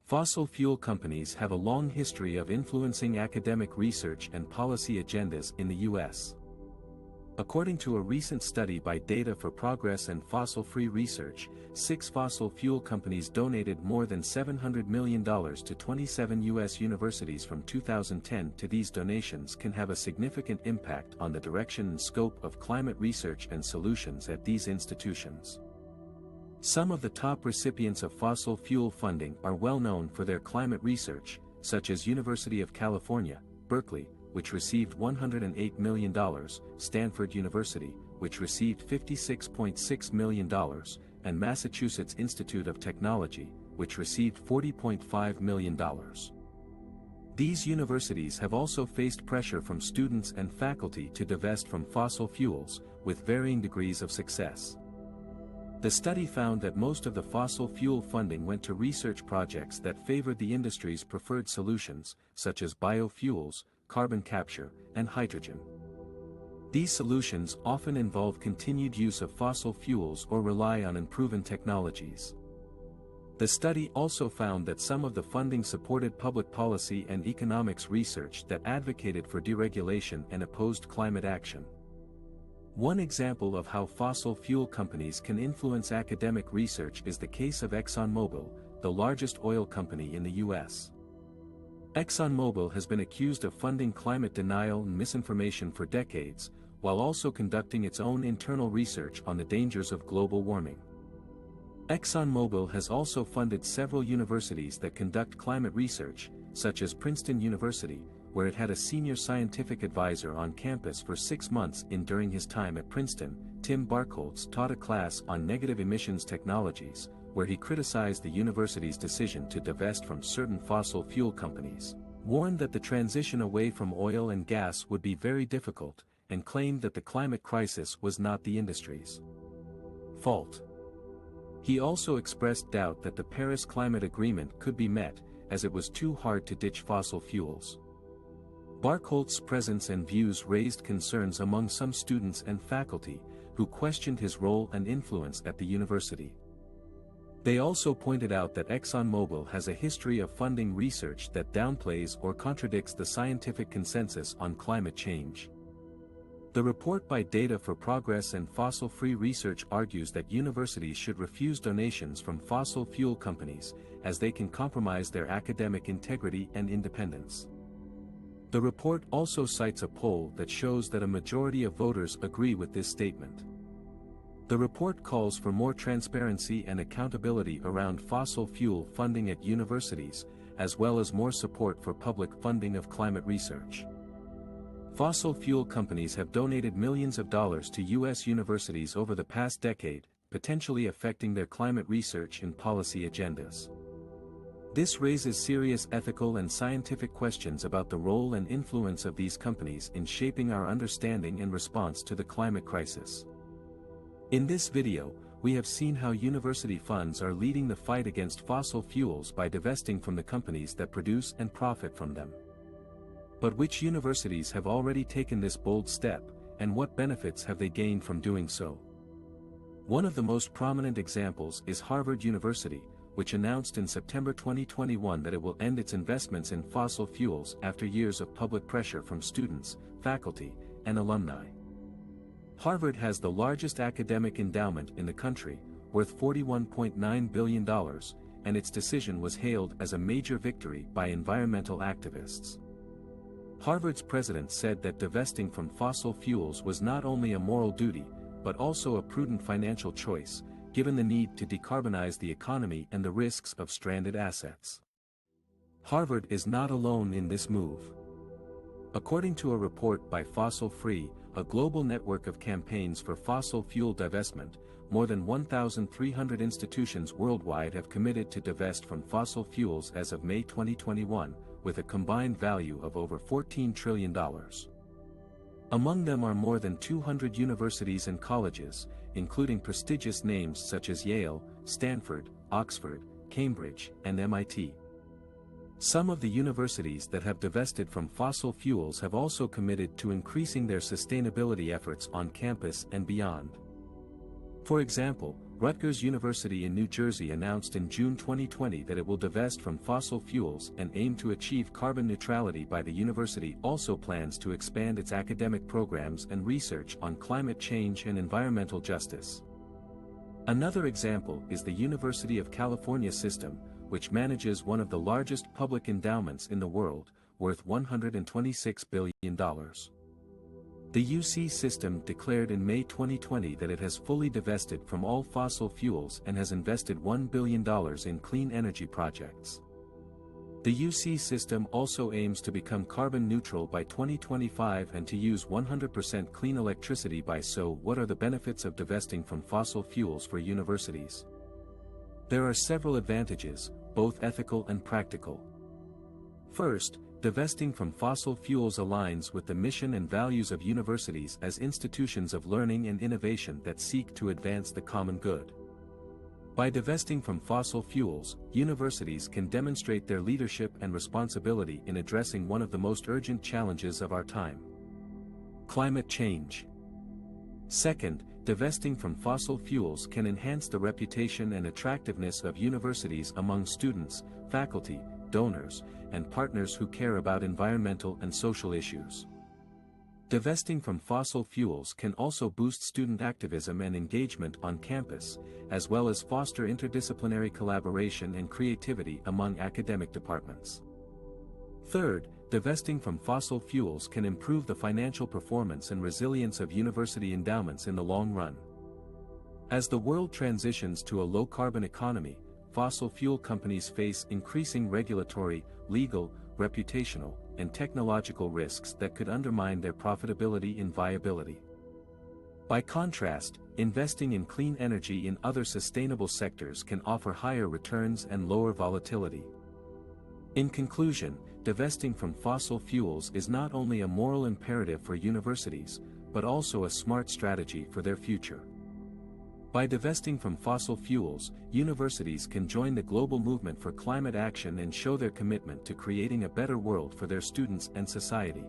Fossil fuel companies have a long history of influencing academic research and policy agendas in the U.S. According to a recent study by Data for Progress and Fossil-Free Research, 6 fossil fuel companies donated more than $700 million to 27 U.S. universities from 2010 to. These donations can have a significant impact on the direction and scope of climate research and solutions at these institutions. Some of the top recipients of fossil fuel funding are well known for their climate research, such as University of California, Berkeley, which received $108 million, Stanford University, which received $56.6 million, and Massachusetts Institute of Technology, which received $40.5 million. These universities have also faced pressure from students and faculty to divest from fossil fuels, with varying degrees of success. The study found that most of the fossil fuel funding went to research projects that favored the industry's preferred solutions, such as biofuels, carbon capture, and hydrogen. These solutions often involve continued use of fossil fuels or rely on unproven technologies. The study also found that some of the funding supported public policy and economics research that advocated for deregulation and opposed climate action. One example of how fossil fuel companies can influence academic research is the case of ExxonMobil, the largest oil company in the U.S. ExxonMobil has been accused of funding climate denial and misinformation for decades, while also conducting its own internal research on the dangers of global warming. ExxonMobil has also funded several universities that conduct climate research, such as Princeton University, where it had a senior scientific advisor on campus for 6 months. During his time at Princeton, Tim Barkholtz taught a class on negative emissions technologies, where he criticized the university's decision to divest from certain fossil fuel companies, warned that the transition away from oil and gas would be very difficult, and claimed that the climate crisis was not the industry's fault. He also expressed doubt that the Paris Climate Agreement could be met, as it was too hard to ditch fossil fuels. Barkholtz's presence and views raised concerns among some students and faculty, who questioned his role and influence at the university. They also pointed out that ExxonMobil has a history of funding research that downplays or contradicts the scientific consensus on climate change. The report by Data for Progress and Fossil-Free Research argues that universities should refuse donations from fossil fuel companies, as they can compromise their academic integrity and independence. The report also cites a poll that shows that a majority of voters agree with this statement. The report calls for more transparency and accountability around fossil fuel funding at universities, as well as more support for public funding of climate research. Fossil fuel companies have donated millions of dollars to U.S. universities over the past decade, potentially affecting their climate research and policy agendas. This raises serious ethical and scientific questions about the role and influence of these companies in shaping our understanding and response to the climate crisis. In this video, we have seen how university funds are leading the fight against fossil fuels by divesting from the companies that produce and profit from them. But which universities have already taken this bold step, and what benefits have they gained from doing so? One of the most prominent examples is Harvard University, which announced in September 2021 that it will end its investments in fossil fuels after years of public pressure from students, faculty, and alumni. Harvard has the largest academic endowment in the country, worth $41.9 billion, and its decision was hailed as a major victory by environmental activists. Harvard's president said that divesting from fossil fuels was not only a moral duty, but also a prudent financial choice, given the need to decarbonize the economy and the risks of stranded assets. Harvard is not alone in this move. According to a report by Fossil Free, a global network of campaigns for fossil fuel divestment, more than 1,300 institutions worldwide have committed to divest from fossil fuels as of May 2021, with a combined value of over $14 trillion. Among them are more than 200 universities and colleges, including prestigious names such as Yale, Stanford, Oxford, Cambridge, and MIT. Some of the universities that have divested from fossil fuels have also committed to increasing their sustainability efforts on campus and beyond. For example, Rutgers University in New Jersey announced in June 2020 that it will divest from fossil fuels and aim to achieve carbon neutrality by the university also plans to expand its academic programs and research on climate change and environmental justice. Another example is the University of California system, which manages one of the largest public endowments in the world, worth $126 billion. The UC system declared in May 2020 that it has fully divested from all fossil fuels and has invested $1 billion in clean energy projects. The UC system also aims to become carbon neutral by 2025 and to use 100% clean electricity by. So, what are the benefits of divesting from fossil fuels for universities? There are several advantages, both ethical and practical. First, divesting from fossil fuels aligns with the mission and values of universities as institutions of learning and innovation that seek to advance the common good. By divesting from fossil fuels, universities can demonstrate their leadership and responsibility in addressing one of the most urgent challenges of our time: climate change. Second, divesting from fossil fuels can enhance the reputation and attractiveness of universities among students, faculty, donors, and partners who care about environmental and social issues. Divesting from fossil fuels can also boost student activism and engagement on campus, as well as foster interdisciplinary collaboration and creativity among academic departments. Third, divesting from fossil fuels can improve the financial performance and resilience of university endowments in the long run. As the world transitions to a low-carbon economy, fossil fuel companies face increasing regulatory, legal, reputational, and technological risks that could undermine their profitability and viability. By contrast, investing in clean energy in other sustainable sectors can offer higher returns and lower volatility. In conclusion, divesting from fossil fuels is not only a moral imperative for universities, but also a smart strategy for their future. By divesting from fossil fuels, universities can join the global movement for climate action and show their commitment to creating a better world for their students and society.